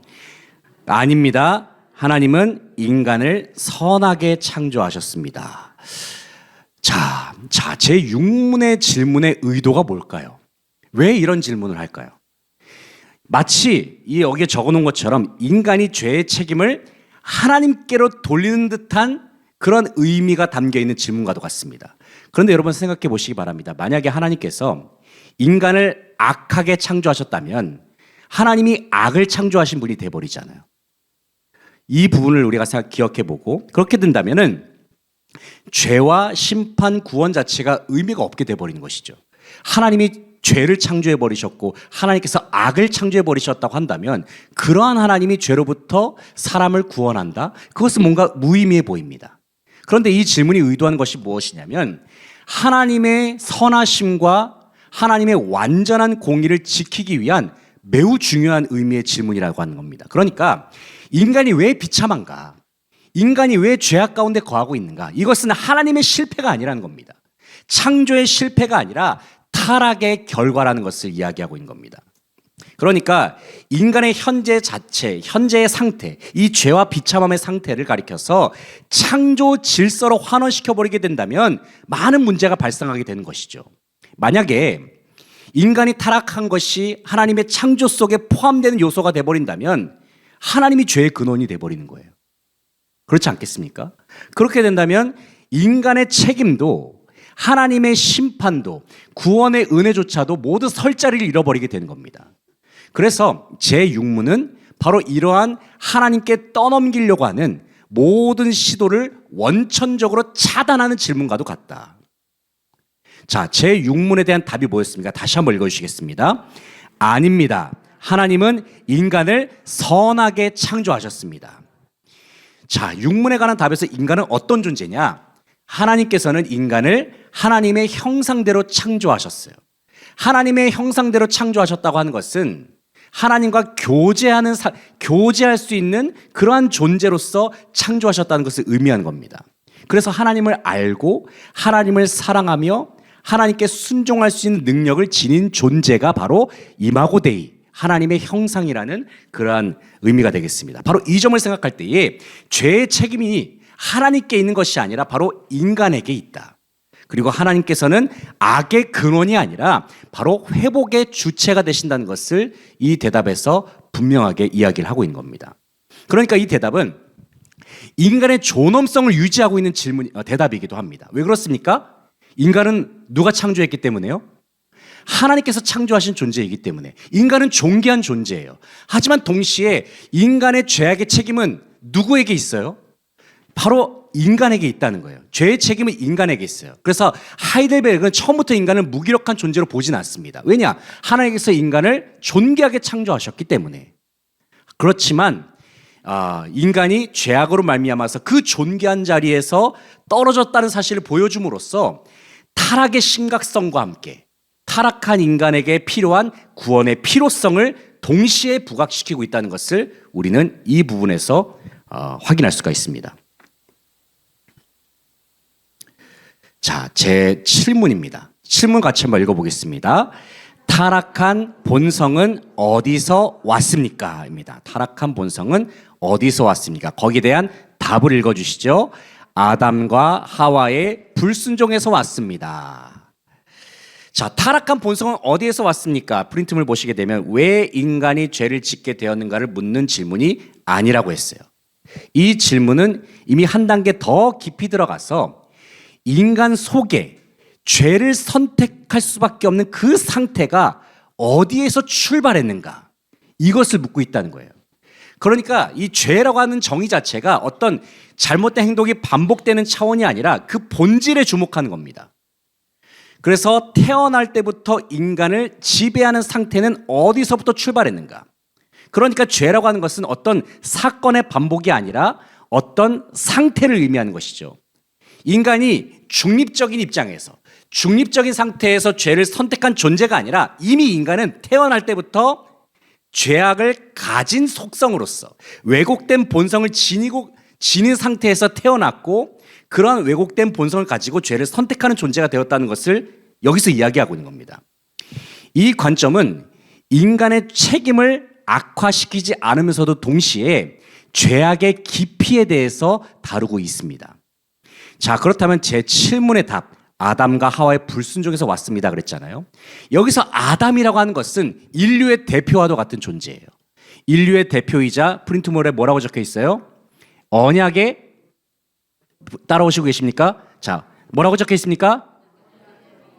아닙니다. 하나님은 인간을 선하게 창조하셨습니다. 자, 제6문의 질문의 의도가 뭘까요? 왜 이런 질문을 할까요? 마치 여기에 적어놓은 것처럼 인간이 죄의 책임을 하나님께로 돌리는 듯한 그런 의미가 담겨있는 질문과도 같습니다. 그런데 여러분 생각해 보시기 바랍니다. 만약에 하나님께서 인간을 악하게 창조하셨다면 하나님이 악을 창조하신 분이 돼버리잖아요. 이 부분을 우리가 기억해보고, 그렇게 된다면은 죄와 심판, 구원 자체가 의미가 없게 돼버리는 것이죠. 하나님이 죄를 창조해버리셨고 하나님께서 악을 창조해버리셨다고 한다면 그러한 하나님이 죄로부터 사람을 구원한다? 그것은 뭔가 무의미해 보입니다. 그런데 이 질문이 의도하는 것이 무엇이냐면, 하나님의 선하심과 하나님의 완전한 공의를 지키기 위한 매우 중요한 의미의 질문이라고 하는 겁니다. 그러니까 인간이 왜 비참한가? 인간이 왜 죄악 가운데 거하고 있는가? 이것은 하나님의 실패가 아니라는 겁니다. 창조의 실패가 아니라 타락의 결과라는 것을 이야기하고 있는 겁니다. 그러니까 인간의 현재 자체, 현재의 상태, 이 죄와 비참함의 상태를 가리켜서 창조 질서로 환원시켜버리게 된다면 많은 문제가 발생하게 되는 것이죠. 만약에 인간이 타락한 것이 하나님의 창조 속에 포함되는 요소가 되어버린다면 하나님이 죄의 근원이 되어버리는 거예요. 그렇지 않겠습니까? 그렇게 된다면 인간의 책임도 하나님의 심판도 구원의 은혜조차도 모두 설 자리를 잃어버리게 되는 겁니다. 그래서 제6문은 바로 이러한 하나님께 떠넘기려고 하는 모든 시도를 원천적으로 차단하는 질문과도 같다. 자, 제6문에 대한 답이 뭐였습니까? 다시 한번 읽어주시겠습니다. 아닙니다. 하나님은 인간을 선하게 창조하셨습니다. 자, 6문에 관한 답에서 인간은 어떤 존재냐? 하나님께서는 인간을 하나님의 형상대로 창조하셨어요. 하나님의 형상대로 창조하셨다고 하는 것은 하나님과 교제할 수 있는 그러한 존재로서 창조하셨다는 것을 의미하는 겁니다. 그래서 하나님을 알고 하나님을 사랑하며 하나님께 순종할 수 있는 능력을 지닌 존재가 바로 이마고 데이, 하나님의 형상이라는 그러한 의미가 되겠습니다. 바로 이 점을 생각할 때에 죄의 책임이 하나님께 있는 것이 아니라 바로 인간에게 있다. 그리고 하나님께서는 악의 근원이 아니라 바로 회복의 주체가 되신다는 것을 이 대답에서 분명하게 이야기를 하고 있는 겁니다. 그러니까 이 대답은 인간의 존엄성을 유지하고 있는 대답이기도 합니다. 왜 그렇습니까? 인간은 누가 창조했기 때문에요? 하나님께서 창조하신 존재이기 때문에 인간은 존귀한 존재예요. 하지만 동시에 인간의 죄악의 책임은 누구에게 있어요? 바로 인간에게 있다는 거예요. 죄의 책임은 인간에게 있어요. 그래서 하이델베르그는 처음부터 인간을 무기력한 존재로 보진 않습니다. 왜냐? 하나님께서 인간을 존귀하게 창조하셨기 때문에. 그렇지만 인간이 죄악으로 말미암아서 그 존귀한 자리에서 떨어졌다는 사실을 보여줌으로써 타락의 심각성과 함께 타락한 인간에게 필요한 구원의 필요성을 동시에 부각시키고 있다는 것을 우리는 이 부분에서 확인할 수가 있습니다. 자, 제 7문입니다. 7문 같이 한번 읽어보겠습니다. 타락한 본성은 어디서 왔습니까? 입니다. 타락한 본성은 어디서 왔습니까? 거기에 대한 답을 읽어주시죠. 아담과 하와의 불순종에서 왔습니다. 자, 타락한 본성은 어디에서 왔습니까? 프린트물 보시게 되면 왜 인간이 죄를 짓게 되었는가를 묻는 질문이 아니라고 했어요. 이 질문은 이미 한 단계 더 깊이 들어가서 인간 속에 죄를 선택할 수밖에 없는 그 상태가 어디에서 출발했는가, 이것을 묻고 있다는 거예요. 그러니까 이 죄라고 하는 정의 자체가 어떤 잘못된 행동이 반복되는 차원이 아니라 그 본질에 주목하는 겁니다. 그래서 태어날 때부터 인간을 지배하는 상태는 어디서부터 출발했는가. 그러니까 죄라고 하는 것은 어떤 사건의 반복이 아니라 어떤 상태를 의미하는 것이죠. 인간이 중립적인 입장에서, 중립적인 상태에서 죄를 선택한 존재가 아니라 이미 인간은 태어날 때부터 죄악을 가진 속성으로서 왜곡된 본성을 지닌 상태에서 태어났고, 그런 왜곡된 본성을 가지고 죄를 선택하는 존재가 되었다는 것을 여기서 이야기하고 있는 겁니다. 이 관점은 인간의 책임을 악화시키지 않으면서도 동시에 죄악의 깊이에 대해서 다루고 있습니다. 자, 그렇다면 제 7문의 답, 아담과 하와의 불순종에서 왔습니다 그랬잖아요. 여기서 아담이라고 하는 것은 인류의 대표와도 같은 존재예요. 인류의 대표이자 프린트물에 뭐라고 적혀 있어요? 언약의, 따라오시고 계십니까? 자, 뭐라고 적혀 있습니까?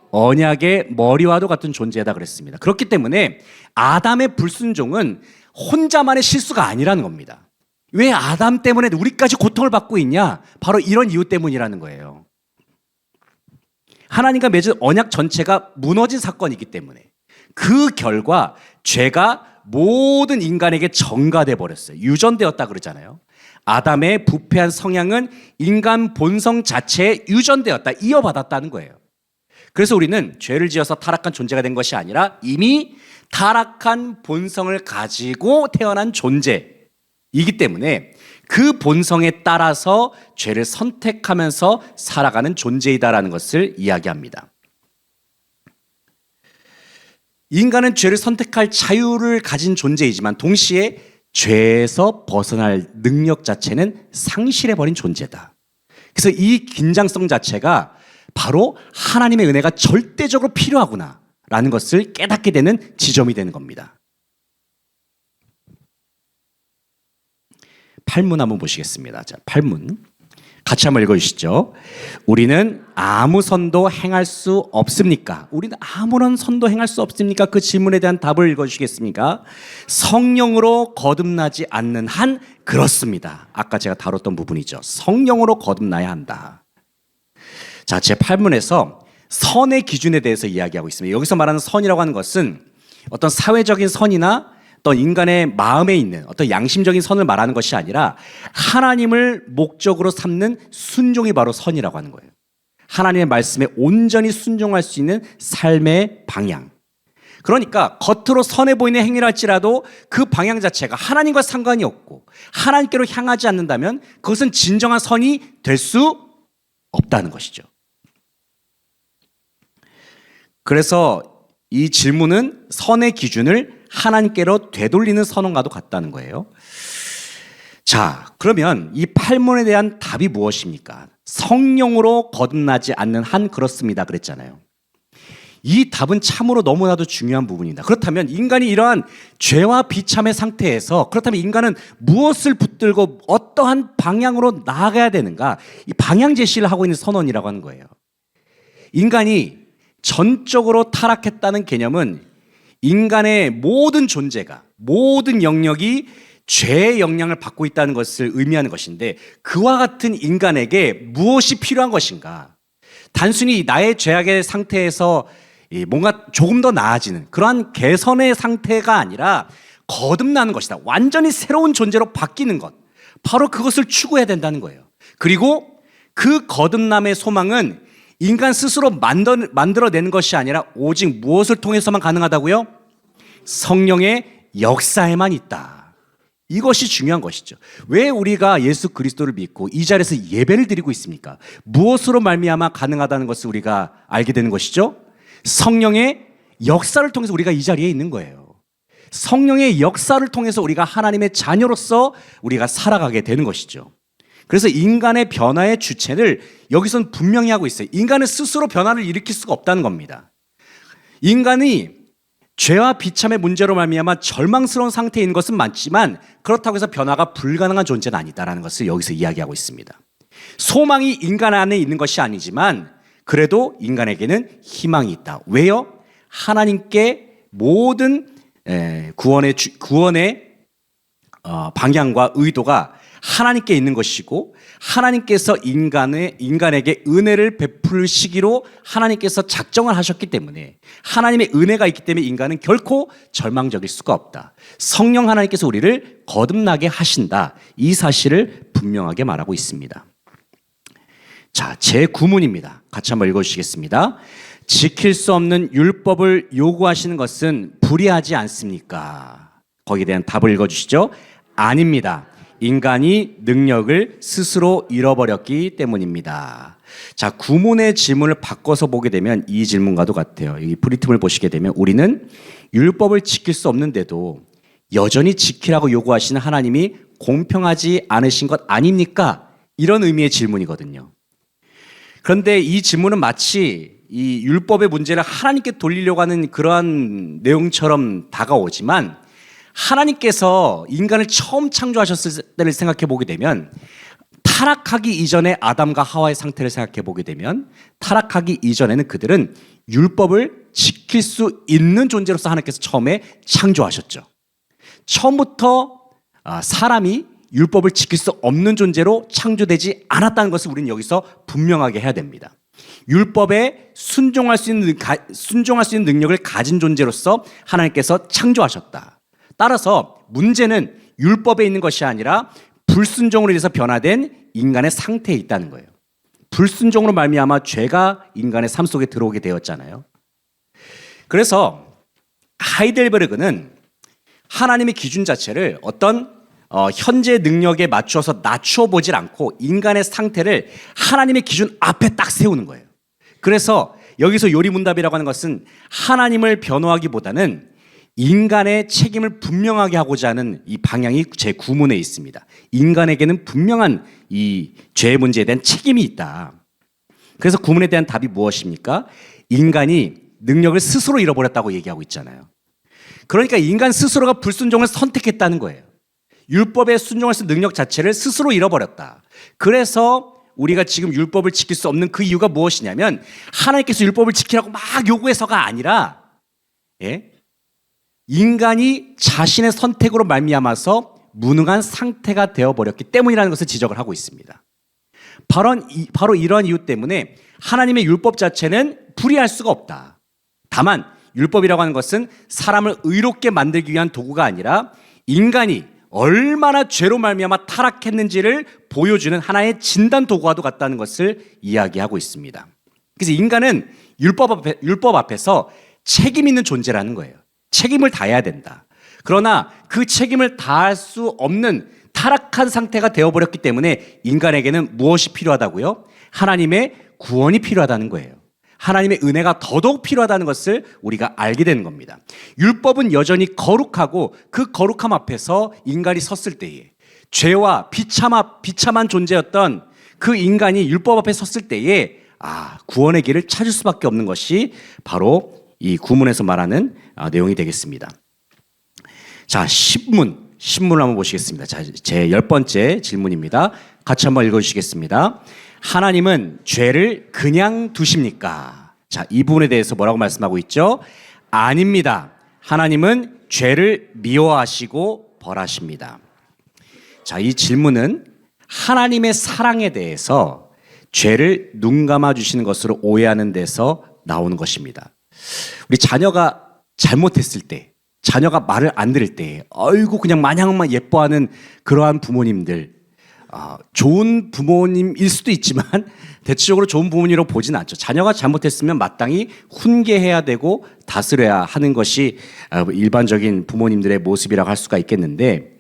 언약의 머리와도 같은 존재다 그랬습니다. 그렇기 때문에 아담의 불순종은 혼자만의 실수가 아니라는 겁니다. 왜 아담 때문에 우리까지 고통을 받고 있냐? 바로 이런 이유 때문이라는 거예요. 하나님과 맺은 언약 전체가 무너진 사건이기 때문에 그 결과 죄가 모든 인간에게 전가돼 버렸어요. 유전되었다 그러잖아요. 아담의 부패한 성향은 인간 본성 자체에 유전되었다, 이어받았다는 거예요. 그래서 우리는 죄를 지어서 타락한 존재가 된 것이 아니라 이미 타락한 본성을 가지고 태어난 존재이기 때문에 그 본성에 따라서 죄를 선택하면서 살아가는 존재이다라는 것을 이야기합니다. 인간은 죄를 선택할 자유를 가진 존재이지만 동시에 죄에서 벗어날 능력 자체는 상실해버린 존재다. 그래서 이 긴장성 자체가 바로 하나님의 은혜가 절대적으로 필요하구나라는 것을 깨닫게 되는 지점이 되는 겁니다. 팔문 한번 보시겠습니다. 자, 팔문 같이 한번 읽어주시죠. 우리는 아무 선도 행할 수 없습니까? 우리는 아무런 선도 행할 수 없습니까? 그 질문에 대한 답을 읽어주시겠습니까? 성령으로 거듭나지 않는 한 그렇습니다. 아까 제가 다뤘던 부분이죠. 성령으로 거듭나야 한다. 자, 제 8문에서 선의 기준에 대해서 이야기하고 있습니다. 여기서 말하는 선이라고 하는 것은 어떤 사회적인 선이나 어떤 인간의 마음에 있는 어떤 양심적인 선을 말하는 것이 아니라 하나님을 목적으로 삼는 순종이 바로 선이라고 하는 거예요. 하나님의 말씀에 온전히 순종할 수 있는 삶의 방향. 그러니까 겉으로 선해 보이는 행위를 할지라도 그 방향 자체가 하나님과 상관이 없고 하나님께로 향하지 않는다면 그것은 진정한 선이 될 수 없다는 것이죠. 그래서 이 질문은 선의 기준을 하나님께로 되돌리는 선언과도 같다는 거예요. 자, 그러면 이 팔문에 대한 답이 무엇입니까? 성령으로 거듭나지 않는 한 그렇습니다 그랬잖아요. 이 답은 참으로 너무나도 중요한 부분입니다. 그렇다면 인간이 이러한 죄와 비참의 상태에서 그렇다면 인간은 무엇을 붙들고 어떠한 방향으로 나아가야 되는가? 이 방향 제시를 하고 있는 선언이라고 하는 거예요. 인간이 전적으로 타락했다는 개념은 인간의 모든 존재가, 모든 영역이 죄의 영향을 받고 있다는 것을 의미하는 것인데 그와 같은 인간에게 무엇이 필요한 것인가? 단순히 나의 죄악의 상태에서 뭔가 조금 더 나아지는 그러한 개선의 상태가 아니라 거듭나는 것이다. 완전히 새로운 존재로 바뀌는 것. 바로 그것을 추구해야 된다는 거예요. 그리고 그 거듭남의 소망은 인간 스스로 만들어내는 것이 아니라 오직 무엇을 통해서만 가능하다고요? 성령의 역사에만 있다. 이것이 중요한 것이죠. 왜 우리가 예수 그리스도를 믿고 이 자리에서 예배를 드리고 있습니까? 무엇으로 말미암아 가능하다는 것을 우리가 알게 되는 것이죠? 성령의 역사를 통해서 우리가 이 자리에 있는 거예요. 성령의 역사를 통해서 우리가 하나님의 자녀로서 우리가 살아가게 되는 것이죠. 그래서 인간의 변화의 주체를 여기서는 분명히 하고 있어요. 인간은 스스로 변화를 일으킬 수가 없다는 겁니다. 인간이 죄와 비참의 문제로 말미암아 절망스러운 상태에 있는 것은 맞지만 그렇다고 해서 변화가 불가능한 존재는 아니다라는 것을 여기서 이야기하고 있습니다. 소망이 인간 안에 있는 것이 아니지만 그래도 인간에게는 희망이 있다. 왜요? 하나님께 모든 구원의 방향과 의도가 하나님께 있는 것이고 하나님께서 인간에게 은혜를 베풀시기로 하나님께서 작정을 하셨기 때문에 하나님의 은혜가 있기 때문에 인간은 결코 절망적일 수가 없다. 성령 하나님께서 우리를 거듭나게 하신다. 이 사실을 분명하게 말하고 있습니다. 자, 제9문입니다. 같이 한번 읽어주시겠습니다. 지킬 수 없는 율법을 요구하시는 것은 불의하지 않습니까? 거기에 대한 답을 읽어주시죠. 아닙니다. 인간이 능력을 스스로 잃어버렸기 때문입니다. 자, 구문의 질문을 바꿔서 보게 되면 이 질문과도 같아요. 이 프리즘을 보시게 되면 우리는 율법을 지킬 수 없는데도 여전히 지키라고 요구하시는 하나님이 공평하지 않으신 것 아닙니까? 이런 의미의 질문이거든요. 그런데 이 질문은 마치 이 율법의 문제를 하나님께 돌리려고 하는 그러한 내용처럼 다가오지만 하나님께서 인간을 처음 창조하셨을 때를 생각해 보게 되면 타락하기 이전에 아담과 하와의 상태를 생각해 보게 되면 타락하기 이전에는 그들은 율법을 지킬 수 있는 존재로서 하나님께서 처음에 창조하셨죠. 처음부터 사람이 율법을 지킬 수 없는 존재로 창조되지 않았다는 것을 우리는 여기서 분명하게 해야 됩니다. 율법에 순종할 수 있는 능력을 가진 존재로서 하나님께서 창조하셨다. 따라서 문제는 율법에 있는 것이 아니라 불순종으로 인해서 변화된 인간의 상태에 있다는 거예요. 불순종으로 말미암아 죄가 인간의 삶 속에 들어오게 되었잖아요. 그래서 하이델베르그는 하나님의 기준 자체를 어떤 현재 능력에 맞춰서 낮추어 보질 않고 인간의 상태를 하나님의 기준 앞에 딱 세우는 거예요. 그래서 여기서 요리문답이라고 하는 것은 하나님을 변호하기보다는 인간의 책임을 분명하게 하고자 하는 이 방향이 제 구문에 있습니다. 인간에게는 분명한 이 죄의 문제에 대한 책임이 있다. 그래서 구문에 대한 답이 무엇입니까? 인간이 능력을 스스로 잃어버렸다고 얘기하고 있잖아요. 그러니까 인간 스스로가 불순종을 선택했다는 거예요. 율법에 순종할 수 있는 능력 자체를 스스로 잃어버렸다. 그래서 우리가 지금 율법을 지킬 수 없는 그 이유가 무엇이냐면 하나님께서 율법을 지키라고 막 요구해서가 아니라 인간이 자신의 선택으로 말미암아서 무능한 상태가 되어버렸기 때문이라는 것을 지적을 하고 있습니다. 바로 이러한 이유 때문에 하나님의 율법 자체는 불의할 수가 없다. 다만 율법이라고 하는 것은 사람을 의롭게 만들기 위한 도구가 아니라 인간이 얼마나 죄로 말미암아 타락했는지를 보여주는 하나의 진단 도구와도 같다는 것을 이야기하고 있습니다. 그래서 인간은 율법 앞에서 책임 있는 존재라는 거예요. 책임을 다해야 된다. 그러나 그 책임을 다할 수 없는 타락한 상태가 되어버렸기 때문에 인간에게는 무엇이 필요하다고요? 하나님의 구원이 필요하다는 거예요. 하나님의 은혜가 더더욱 필요하다는 것을 우리가 알게 되는 겁니다. 율법은 여전히 거룩하고 그 거룩함 앞에서 인간이 섰을 때에 죄와 비참한 존재였던 그 인간이 율법 앞에 섰을 때에 구원의 길을 찾을 수밖에 없는 것이 바로 이 구문에서 말하는 내용이 되겠습니다. 자, 신문을 한번 보시겠습니다. 자, 제 10번째 질문입니다. 같이 한번 읽어주시겠습니다. 하나님은 죄를 그냥 두십니까? 자, 이 부분에 대해서 뭐라고 말씀하고 있죠? 아닙니다. 하나님은 죄를 미워하시고 벌하십니다. 자, 이 질문은 하나님의 사랑에 대해서 죄를 눈감아 주시는 것으로 오해하는 데서 나오는 것입니다. 우리 자녀가 잘못했을 때, 자녀가 말을 안 들을 때, 아이고 그냥 마냥만 예뻐하는 그러한 부모님들, 좋은 부모님일 수도 있지만 대체적으로 좋은 부모님으로 보진 않죠. 자녀가 잘못했으면 마땅히 훈계해야 되고 다스려야 하는 것이 일반적인 부모님들의 모습이라고 할 수가 있겠는데,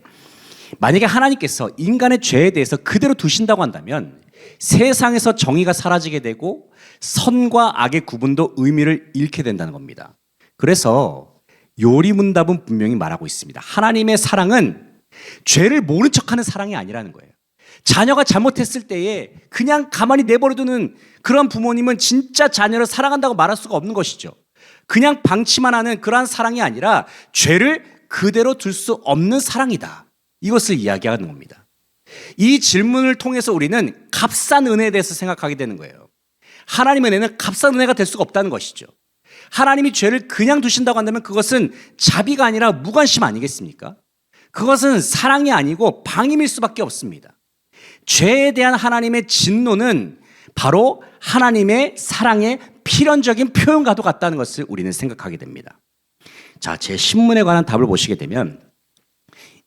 만약에 하나님께서 인간의 죄에 대해서 그대로 두신다고 한다면 세상에서 정의가 사라지게 되고 선과 악의 구분도 의미를 잃게 된다는 겁니다. 그래서 요리문답은 분명히 말하고 있습니다. 하나님의 사랑은 죄를 모른 척하는 사랑이 아니라는 거예요. 자녀가 잘못했을 때에 그냥 가만히 내버려두는 그런 부모님은 진짜 자녀를 사랑한다고 말할 수가 없는 것이죠. 그냥 방치만 하는 그러한 사랑이 아니라 죄를 그대로 둘 수 없는 사랑이다. 이것을 이야기하는 겁니다. 이 질문을 통해서 우리는 값싼 은혜에 대해서 생각하게 되는 거예요. 하나님의 은혜는 값싼 은혜가 될 수가 없다는 것이죠. 하나님이 죄를 그냥 두신다고 한다면 그것은 자비가 아니라 무관심 아니겠습니까? 그것은 사랑이 아니고 방임일 수밖에 없습니다. 죄에 대한 하나님의 진노는 바로 하나님의 사랑의 필연적인 표현과도 같다는 것을 우리는 생각하게 됩니다. 자, 제 신문에 관한 답을 보시게 되면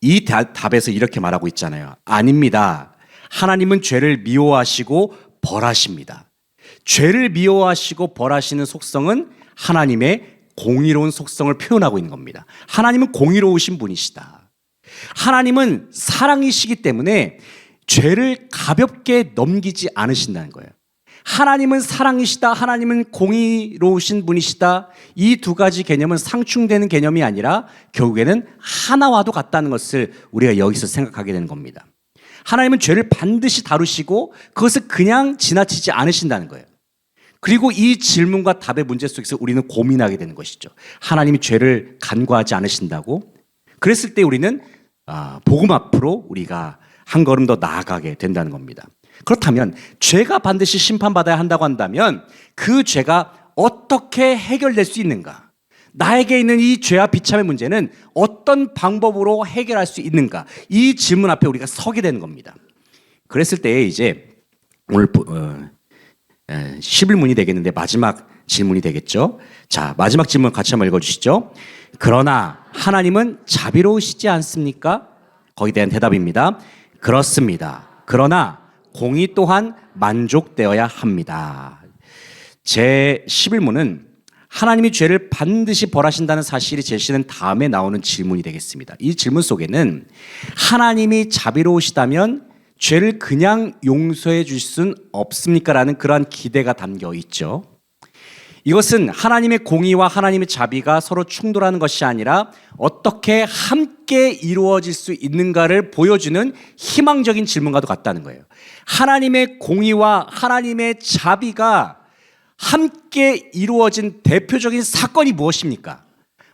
이 답에서 이렇게 말하고 있잖아요. 아닙니다. 하나님은 죄를 미워하시고 벌하십니다. 죄를 미워하시고 벌하시는 속성은 하나님의 공의로운 속성을 표현하고 있는 겁니다. 하나님은 공의로우신 분이시다. 하나님은 사랑이시기 때문에 죄를 가볍게 넘기지 않으신다는 거예요. 하나님은 사랑이시다, 하나님은 공의로우신 분이시다. 이 두 가지 개념은 상충되는 개념이 아니라 결국에는 하나와도 같다는 것을 우리가 여기서 생각하게 되는 겁니다. 하나님은 죄를 반드시 다루시고 그것을 그냥 지나치지 않으신다는 거예요. 그리고 이 질문과 답의 문제 속에서 우리는 고민하게 되는 것이죠. 하나님이 죄를 간과하지 않으신다고? 그랬을 때 우리는 복음 앞으로 우리가 한 걸음 더 나아가게 된다는 겁니다. 그렇다면 죄가 반드시 심판받아야 한다고 한다면 그 죄가 어떻게 해결될 수 있는가? 나에게 있는 이 죄와 비참의 문제는 어떤 방법으로 해결할 수 있는가? 이 질문 앞에 우리가 서게 되는 겁니다. 그랬을 때 이제 오늘 11문이 되겠는데 마지막 질문이 되겠죠. 자, 마지막 질문 같이 한번 읽어주시죠. 그러나 하나님은 자비로우시지 않습니까? 거기에 대한 대답입니다. 그렇습니다. 그러나 공의 또한 만족되어야 합니다. 제 11문은 하나님이 죄를 반드시 벌하신다는 사실이 제시된 다음에 나오는 질문이 되겠습니다. 이 질문 속에는 하나님이 자비로우시다면 죄를 그냥 용서해 주실 수는 없습니까? 라는 그러한 기대가 담겨 있죠. 이것은 하나님의 공의와 하나님의 자비가 서로 충돌하는 것이 아니라 어떻게 함께 이루어질 수 있는가를 보여주는 희망적인 질문과도 같다는 거예요. 하나님의 공의와 하나님의 자비가 함께 이루어진 대표적인 사건이 무엇입니까?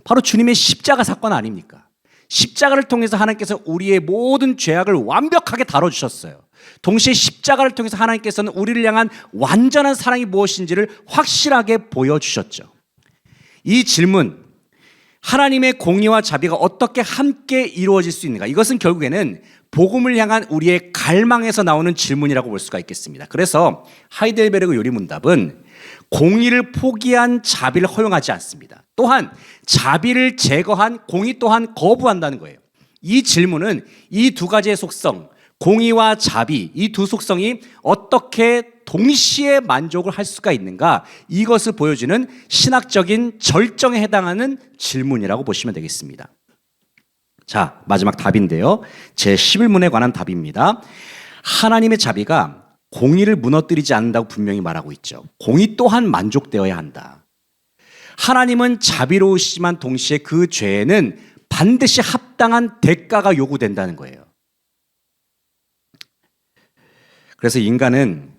바로 주님의 십자가 사건 아닙니까? 십자가를 통해서 하나님께서 우리의 모든 죄악을 완벽하게 다뤄주셨어요. 동시에 십자가를 통해서 하나님께서는 우리를 향한 완전한 사랑이 무엇인지를 확실하게 보여주셨죠. 이 질문, 하나님의 공의와 자비가 어떻게 함께 이루어질 수 있는가? 이것은 결국에는 복음을 향한 우리의 갈망에서 나오는 질문이라고 볼 수가 있겠습니다. 그래서 하이델베르그 요리문답은 공의를 포기한 자비를 허용하지 않습니다. 또한 자비를 제거한 공의 또한 거부한다는 거예요. 이 질문은 이 두 가지의 속성, 공의와 자비, 이 두 속성이 어떻게 동시에 만족을 할 수가 있는가, 이것을 보여주는 신학적인 절정에 해당하는 질문이라고 보시면 되겠습니다. 자, 마지막 답인데요. 제 11문에 관한 답입니다. 하나님의 자비가 공의를 무너뜨리지 않는다고 분명히 말하고 있죠. 공의 또한 만족되어야 한다. 하나님은 자비로우시지만 동시에 그 죄에는 반드시 합당한 대가가 요구된다는 거예요. 그래서 인간은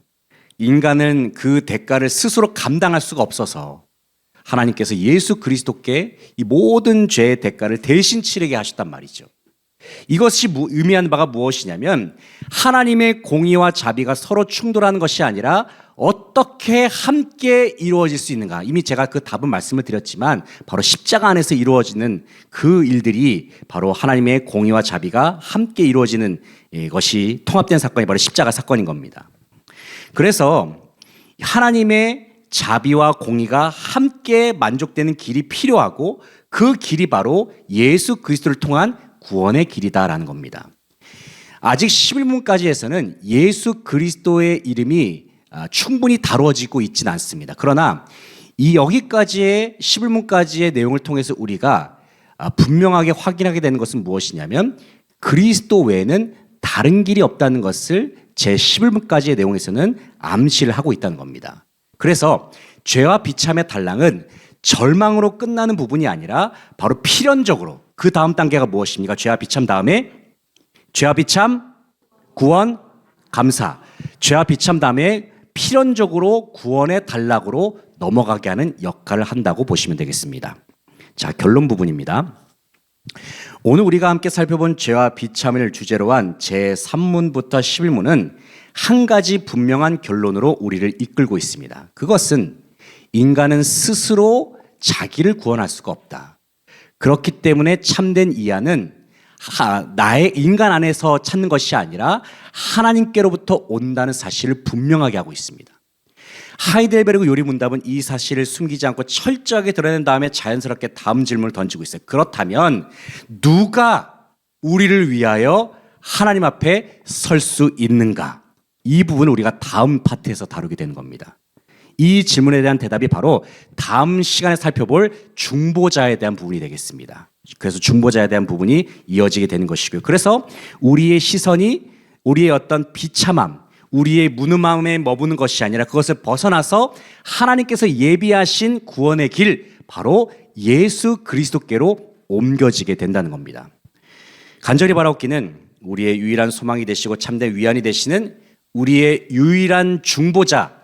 그 대가를 스스로 감당할 수가 없어서 하나님께서 예수 그리스도께 이 모든 죄의 대가를 대신 치르게 하셨단 말이죠. 이것이 의미하는 바가 무엇이냐면 하나님의 공의와 자비가 서로 충돌하는 것이 아니라 어떻게 함께 이루어질 수 있는가. 이미 제가 그 답은 말씀을 드렸지만 바로 십자가 안에서 이루어지는 그 일들이 바로 하나님의 공의와 자비가 함께 이루어지는 것이 통합된 사건이 바로 십자가 사건인 겁니다. 그래서 하나님의 자비와 공의가 함께 만족되는 길이 필요하고 그 길이 바로 예수 그리스도를 통한 구원의 길이다라는 겁니다. 아직 11문까지에서는 예수 그리스도의 이름이 충분히 다루어지고 있지는 않습니다. 그러나 이 여기까지의 11문까지의 내용을 통해서 우리가 분명하게 확인하게 되는 것은 무엇이냐면 그리스도 외에는 다른 길이 없다는 것을 제 11문까지의 내용에서는 암시를 하고 있다는 겁니다. 그래서 죄와 비참의 단랑은 절망으로 끝나는 부분이 아니라 바로 필연적으로 그 다음 단계가 무엇입니까? 죄와 비참 다음에 죄와 비참, 구원, 감사. 죄와 비참 다음에 필연적으로 구원의 단락으로 넘어가게 하는 역할을 한다고 보시면 되겠습니다. 자, 결론 부분입니다. 오늘 우리가 함께 살펴본 죄와 비참을 주제로 한 제3문부터 11문은 한 가지 분명한 결론으로 우리를 이끌고 있습니다. 그것은 인간은 스스로 자기를 구원할 수가 없다. 그렇기 때문에 참된 이해는 나의 인간 안에서 찾는 것이 아니라 하나님께로부터 온다는 사실을 분명하게 하고 있습니다. 하이델베르그 요리문답은 이 사실을 숨기지 않고 철저하게 드러낸 다음에 자연스럽게 다음 질문을 던지고 있어요. 그렇다면 누가 우리를 위하여 하나님 앞에 설 수 있는가? 이 부분을 우리가 다음 파트에서 다루게 되는 겁니다. 이 질문에 대한 대답이 바로 다음 시간에 살펴볼 중보자에 대한 부분이 되겠습니다. 그래서 중보자에 대한 부분이 이어지게 되는 것이고요. 그래서 우리의 시선이 우리의 어떤 비참함, 우리의 무능함에 머무는 것이 아니라 그것을 벗어나서 하나님께서 예비하신 구원의 길, 바로 예수 그리스도께로 옮겨지게 된다는 겁니다. 간절히 바라옵기는 우리의 유일한 소망이 되시고 참된 위안이 되시는 우리의 유일한 중보자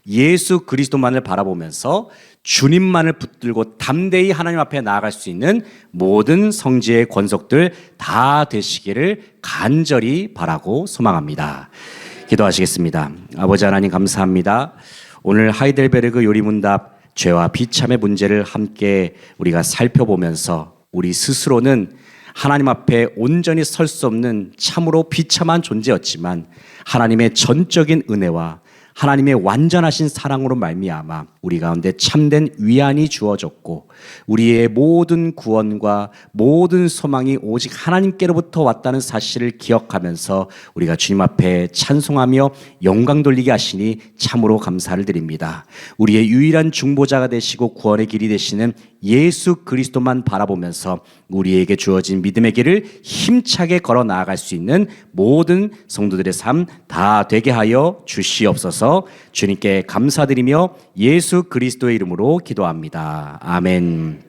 예수 그리스도만을 바라보면서 주님만을 붙들고 담대히 하나님 앞에 나아갈 수 있는 모든 성지의 권속들 다 되시기를 간절히 바라고 소망합니다. 기도하시겠습니다. 아버지 하나님 감사합니다. 오늘 하이델베르그 요리문답 죄와 비참의 문제를 함께 우리가 살펴보면서 우리 스스로는 하나님 앞에 온전히 설 수 없는 참으로 비참한 존재였지만 하나님의 전적인 은혜와 하나님의 완전하신 사랑으로 말미암아 우리 가운데 참된 위안이 주어졌고 우리의 모든 구원과 모든 소망이 오직 하나님께로부터 왔다는 사실을 기억하면서 우리가 주님 앞에 찬송하며 영광 돌리게 하시니 참으로 감사를 드립니다. 우리의 유일한 중보자가 되시고 구원의 길이 되시는 예수 그리스도만 바라보면서 우리에게 주어진 믿음의 길을 힘차게 걸어 나아갈 수 있는 모든 성도들의 삶 다 되게 하여 주시옵소서. 주님께 감사드리며 예수 그리스도의 이름으로 기도합니다. 아멘.